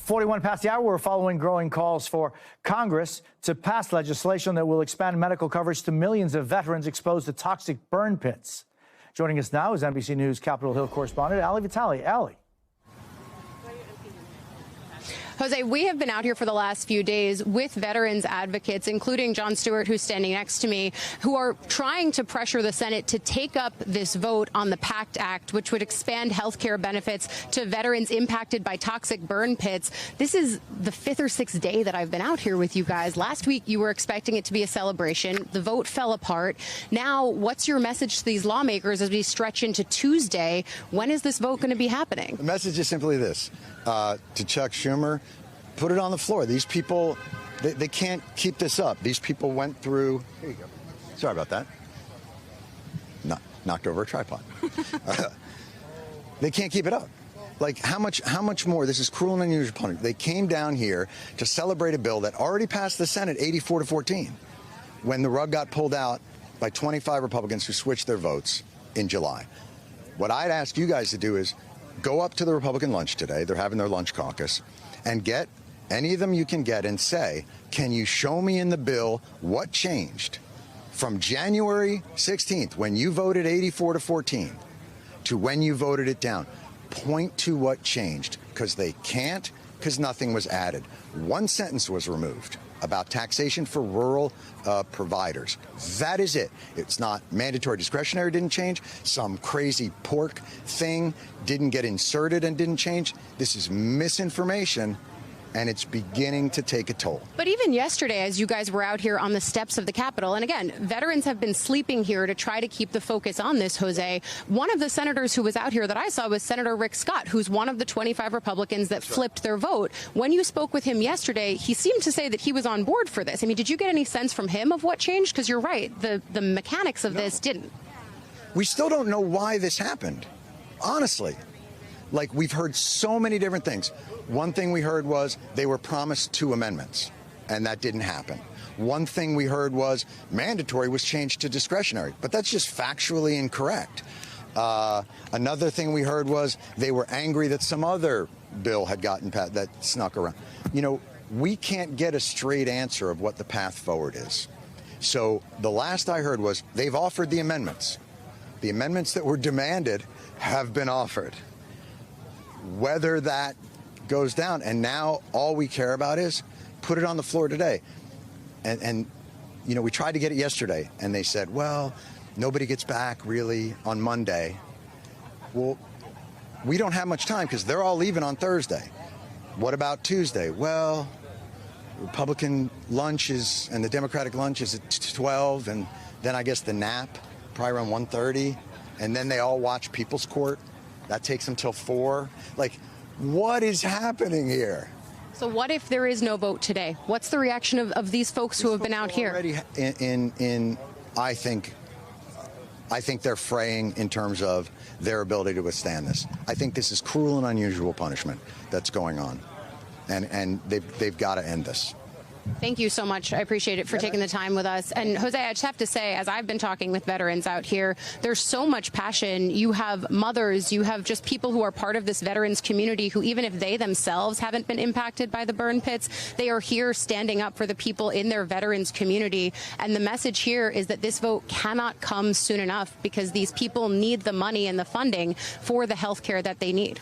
41 past the hour, we're following growing calls for Congress to pass legislation that will expand medical coverage to millions of veterans exposed to toxic burn pits. Joining us now is NBC News Capitol Hill correspondent Ali Vitali. Ali. Jose, we have been out here for the last few days with veterans advocates, including Jon Stewart, who's standing next to me, who are trying to pressure the Senate to take up this vote on the PACT Act, which would expand health care benefits to veterans impacted by toxic burn pits. This is the 5th or 6th day that I've been out here with you guys. Last week, you were expecting it to be a celebration. The vote fell apart. Now, what's your message to these lawmakers as we stretch into Tuesday? When is this vote going to be happening? The message is simply this. To Chuck Schumer, put it on the floor. These people, they can't keep this up. These people went through, here you go. Sorry about that. Knocked over a tripod. They can't keep it up. Like, how much more? This is cruel and unusual punishment. They came down here to celebrate a bill that already passed the Senate 84-14 when the rug got pulled out by 25 Republicans who switched their votes in July. What I'd ask you guys to do is go up to the Republican lunch today. They're having their lunch caucus, and get any of them you can get and say, can you show me in the bill what changed from January 16th when you voted 84-14 to when you voted it down? Point to what changed, because they can't, because nothing was added. One sentence was removed about taxation for rural providers. That is it. It's not mandatory discretionary, didn't change. Some crazy pork thing didn't get inserted and didn't change. This is misinformation, and it's beginning to take a toll. But even yesterday, as you guys were out here on the steps of the Capitol, and again, veterans have been sleeping here to try to keep the focus on this, Jose. One of the senators who was out here that I saw was Senator Rick Scott, who's one of the 25 Republicans that flipped their vote. When you spoke with him yesterday, he seemed to say that he was on board for this. I mean, did you get any sense from him of what changed? Because you're right, the mechanics of this didn't. We still don't know why this happened, honestly. Like, we've heard so many different things. One thing we heard was they were promised 2 amendments, and that didn't happen. One thing we heard was mandatory was changed to discretionary, but that's just factually incorrect. Another thing we heard was they were angry that some other bill had gotten passed that snuck around. You know, we can't get a straight answer of what the path forward is. So the last I heard was they've offered the amendments. The amendments that were demanded have been offered. Whether that goes down, and now all we care about is put it on the floor today. And you know, we tried to get it yesterday, and they said, well, nobody gets back really on Monday. Well, we don't have much time because they're all leaving on Thursday. What about Tuesday? Well, Republican lunch is, and the Democratic lunch is at 12, and then I guess the nap, probably around 1:30, and then they all watch People's Court. That takes them till 4. Like, what is happening here? So what if there is no vote today? What's the reaction of these folks who have been out here? Already I think they're fraying in terms of their ability to withstand this. I think this is cruel and unusual punishment that's going on, and they've got to end this. Thank you so much. I appreciate it for taking the time with us. And Jose, I just have to say, as I've been talking with veterans out here, there's so much passion. You have mothers, you have just people who are part of this veterans community who, even if they themselves haven't been impacted by the burn pits, they are here standing up for the people in their veterans community. And the message here is that this vote cannot come soon enough because these people need the money and the funding for the health care that they need.